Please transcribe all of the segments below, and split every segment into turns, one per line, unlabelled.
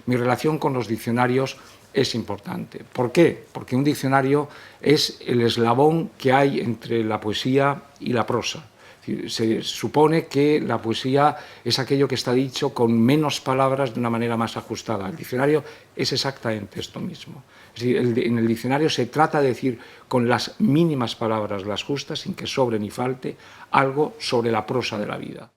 Mi relación con los diccionarios es importante. ¿Por qué? Porque un diccionario es el eslabón que hay entre la poesía y la prosa. Se supone que la poesía es aquello que está dicho con menos palabras de una manera más ajustada. El diccionario es exactamente esto mismo. Es decir, en el diccionario se trata de decir con las mínimas palabras, las justas, sin que sobre ni falte, algo sobre la prosa de la vida.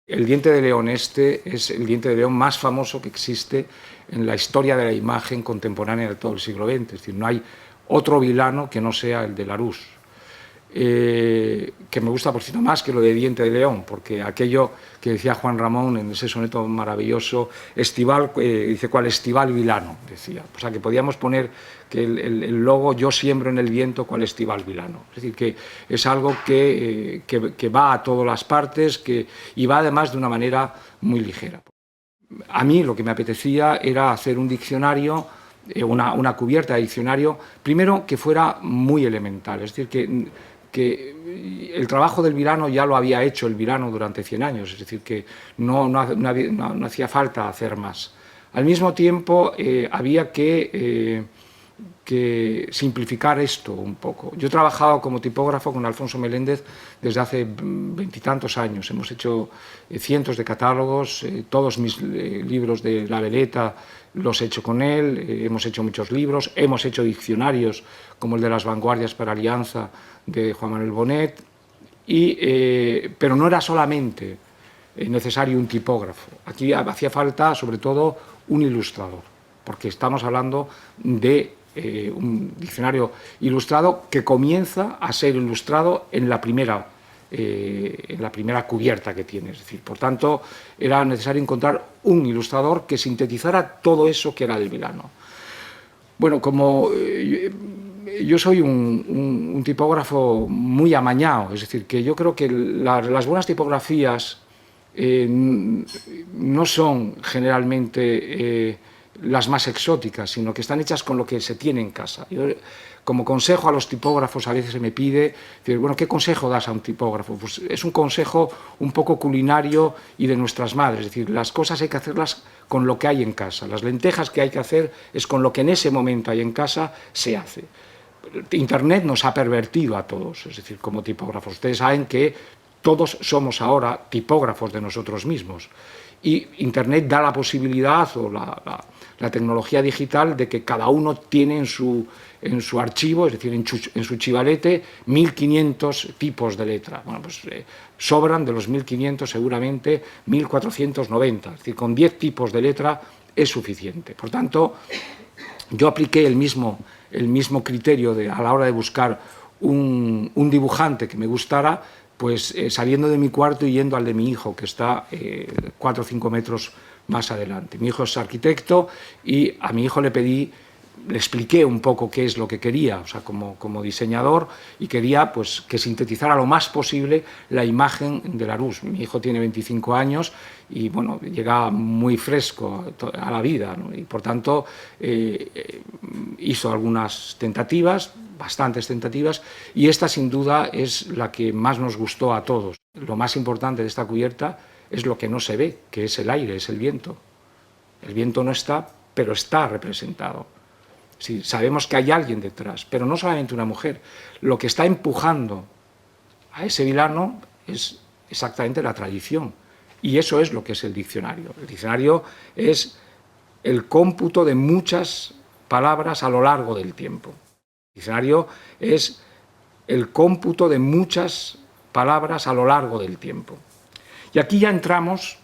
El diente de león este es el diente de león más famoso que existe en la historia de la imagen contemporánea de todo el siglo XX. Es decir, no hay otro vilano que no sea el de Larousse. Que me gusta, por cierto, más que lo de diente de león, porque aquello que decía Juan Ramón en ese soneto maravilloso, estival, dice, ¿cuál estival vilano? Decía. O sea, que podíamos poner que el logo yo siembro en el viento cuál estival vilano. Es decir, que es algo que va a todas las partes y va además de una manera muy ligera. A mí lo que me apetecía era hacer un diccionario, una cubierta de diccionario, primero que fuera muy elemental, es decir, que el trabajo del vilano ya lo había hecho el vilano durante 100 años, es decir, que no hacía falta hacer más. Al mismo tiempo, había que simplificar esto un poco. Yo he trabajado como tipógrafo con Alfonso Meléndez desde hace 20 y tantos años. Hemos hecho cientos de catálogos, todos mis libros de La Veleta los he hecho con él, hemos hecho muchos libros, hemos hecho diccionarios como el de las vanguardias para Alianza de Juan Manuel Bonet, pero no era solamente necesario un tipógrafo. Aquí hacía falta sobre todo un ilustrador, porque estamos hablando de un diccionario ilustrado que comienza a ser ilustrado en la primera cubierta que tiene. Es decir, por tanto, era necesario encontrar un ilustrador que sintetizara todo eso que era del vilano. Bueno, como yo soy un tipógrafo muy amañado, es decir, que yo creo que las buenas tipografías no son generalmente las más exóticas, sino que están hechas con lo que se tiene en casa. Yo, como consejo a los tipógrafos, a veces se me pide, decir, bueno, ¿qué consejo das a un tipógrafo? Pues es un consejo un poco culinario y de nuestras madres, es decir, las cosas hay que hacerlas con lo que hay en casa, las lentejas que hay que hacer es con lo que en ese momento hay en casa, se hace. Internet nos ha pervertido a todos, es decir, como tipógrafos. Ustedes saben que todos somos ahora tipógrafos de nosotros mismos y Internet da la posibilidad o la tecnología digital de que cada uno tiene en su archivo, es decir, en su chivalete, 1500 tipos de letra. Bueno, pues sobran de los 1500 seguramente 1490, es decir, con 10 tipos de letra es suficiente. Por tanto, yo apliqué el mismo criterio a la hora de buscar un dibujante que me gustara, pues saliendo de mi cuarto y yendo al de mi hijo, que está 4 o 5 metros más adelante. Mi hijo es arquitecto y a mi hijo le expliqué un poco qué es lo que quería, o sea, como diseñador, y quería pues, que sintetizara lo más posible la imagen de Larousse. Mi hijo tiene 25 años y bueno, llega muy fresco a la vida, ¿no? Y por tanto hizo algunas tentativas, bastantes tentativas, y esta sin duda es la que más nos gustó a todos. Lo más importante de esta cubierta es lo que no se ve, que es el aire, es el viento. El viento no está, pero está representado. Sí, sabemos que hay alguien detrás, pero no solamente una mujer. Lo que está empujando a ese vilano es exactamente la tradición. Y eso es lo que es el diccionario. El diccionario es el cómputo de muchas palabras a lo largo del tiempo. El diccionario es el cómputo de muchas palabras a lo largo del tiempo. Y aquí ya entramos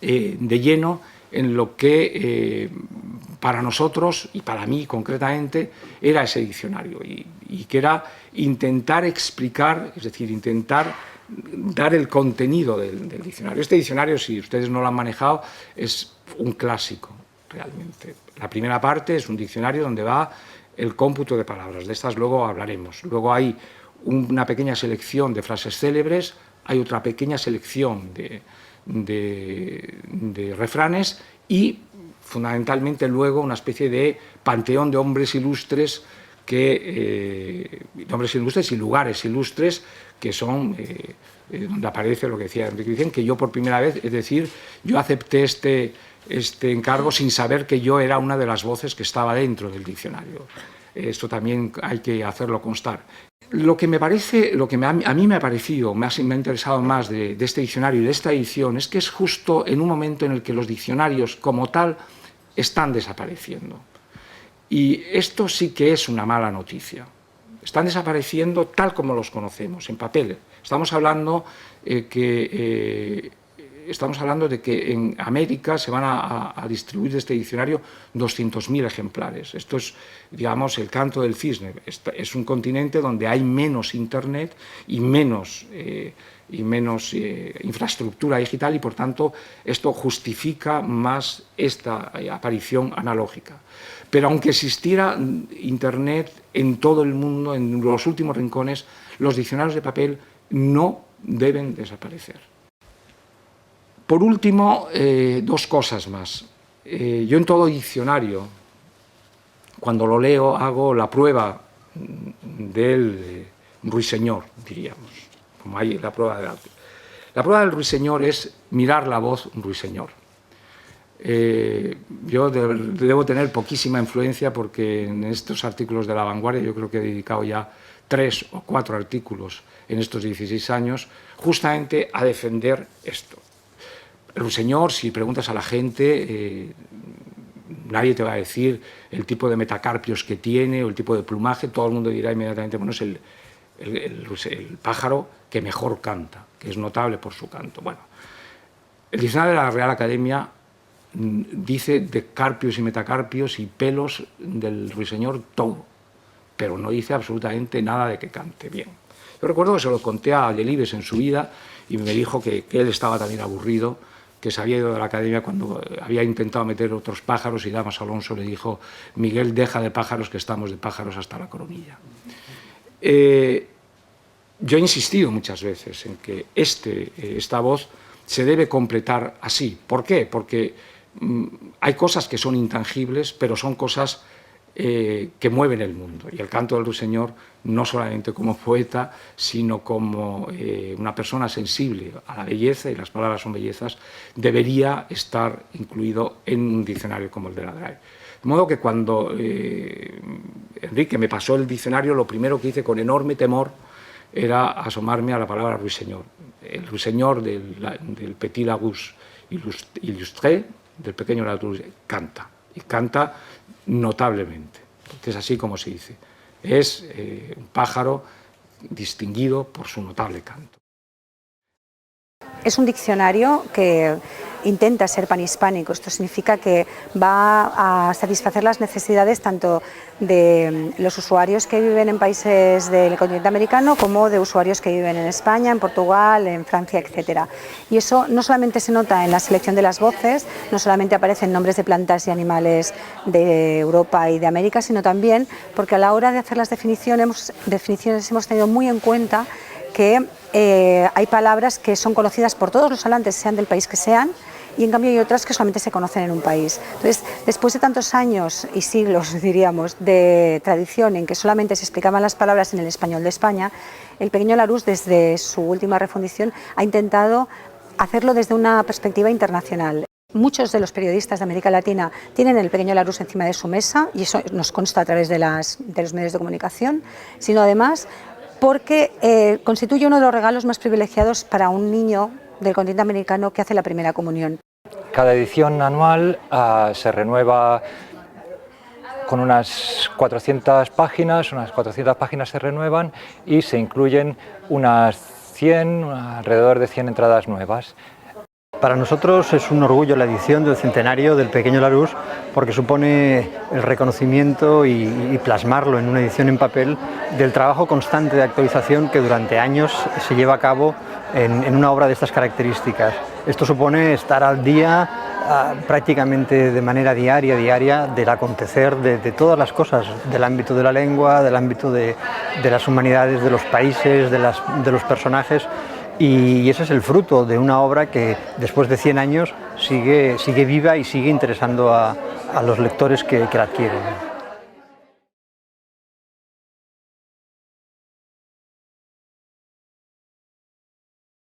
de lleno en lo que para nosotros y para mí concretamente era ese diccionario y que era intentar explicar, es decir, intentar dar el contenido del diccionario. Este diccionario, si ustedes no lo han manejado, es un clásico realmente. La primera parte es un diccionario donde va el cómputo de palabras, de estas luego hablaremos. Luego hay una pequeña selección de frases célebres, hay otra pequeña selección de refranes y fundamentalmente luego una especie de panteón de hombres ilustres y lugares ilustres que son donde aparece lo que decía Enrique Vicente, que yo por primera vez, es decir, yo acepté este este encargo sin saber que yo era una de las voces que estaba dentro del diccionario. Esto también hay que hacerlo constar. Lo que a mí me ha parecido, me ha interesado más de este diccionario y de esta edición es que es justo en un momento en el que los diccionarios como tal están desapareciendo. Y esto sí que es una mala noticia. Están desapareciendo tal como los conocemos, en papel. Estamos hablando de que en América se van a distribuir de este diccionario 200.000 ejemplares. Esto es, digamos, el canto del cisne. Es un continente donde hay menos Internet y menos infraestructura digital y, por tanto, esto justifica más esta aparición analógica. Pero aunque existiera Internet en todo el mundo, en los últimos rincones, los diccionarios de papel no deben desaparecer. Por último, dos cosas más. Yo en todo diccionario, cuando lo leo, hago la prueba del ruiseñor, diríamos, como hay la prueba del arte. La prueba del ruiseñor es mirar la voz ruiseñor. Yo debo tener poquísima influencia porque en estos artículos de La Vanguardia yo creo que he dedicado ya 3 o 4 artículos en estos 16 años justamente a defender esto. El ruiseñor, si preguntas a la gente, nadie te va a decir el tipo de metacarpios que tiene o el tipo de plumaje, todo el mundo dirá inmediatamente, bueno, es el pájaro que mejor canta, que es notable por su canto. Bueno, el diccionario de la Real Academia dice de carpios y metacarpios y pelos del ruiseñor todo, pero no dice absolutamente nada de que cante bien. Yo recuerdo que se lo conté a Delibes en su vida y me dijo que él estaba también aburrido, que se había ido de la academia cuando había intentado meter otros pájaros y Damas Alonso le dijo: Miguel, deja de pájaros que estamos de pájaros hasta la coronilla. Yo he insistido muchas veces en que esta voz se debe completar así. ¿Por qué? Porque hay cosas que son intangibles, pero son cosas que mueven el mundo. Y el canto del ruiseñor, no solamente como poeta, sino como una persona sensible a la belleza, y las palabras son bellezas, debería estar incluido en un diccionario como el de la DRAE. De modo que cuando Enrique me pasó el diccionario, lo primero que hice con enorme temor era asomarme a la palabra ruiseñor. El ruiseñor del Petit Larousse Illustré, del pequeño Larousse, canta, y canta notablemente, porque es así como se dice. Es un pájaro distinguido por su notable canto.
Es un diccionario que intenta ser panhispánico. Esto significa que va a satisfacer las necesidades tanto de los usuarios que viven en países del continente americano como de usuarios que viven en España, en Portugal, en Francia, etc. Y eso no solamente se nota en la selección de las voces, no solamente aparecen nombres de plantas y animales de Europa y de América, sino también porque a la hora de hacer las definiciones hemos tenido muy en cuenta que hay palabras que son conocidas por todos los hablantes, sean del país que sean, y en cambio hay otras que solamente se conocen en un país. Entonces, después de tantos años y siglos, diríamos, de tradición en que solamente se explicaban las palabras en el español de España, el pequeño Larousse, desde su última refundición, ha intentado hacerlo desde una perspectiva internacional. Muchos de los periodistas de América Latina tienen el pequeño Larousse encima de su mesa, y eso nos consta a través de los medios de comunicación, sino además porque constituye uno de los regalos más privilegiados para un niño del continente americano que hace la primera comunión.
Cada edición anual se renueva con unas 400 páginas, se renuevan y se incluyen alrededor de 100 entradas nuevas.
Para nosotros es un orgullo la edición del centenario del pequeño Larousse porque supone el reconocimiento y plasmarlo en una edición en papel del trabajo constante de actualización que durante años se lleva a cabo en una obra de estas características. Esto supone estar al día prácticamente de manera diaria del acontecer de todas las cosas, del ámbito de la lengua, del ámbito de las humanidades, de los países, de los personajes. Y ese es el fruto de una obra que después de 100 años sigue viva y sigue interesando a los lectores que la adquieren.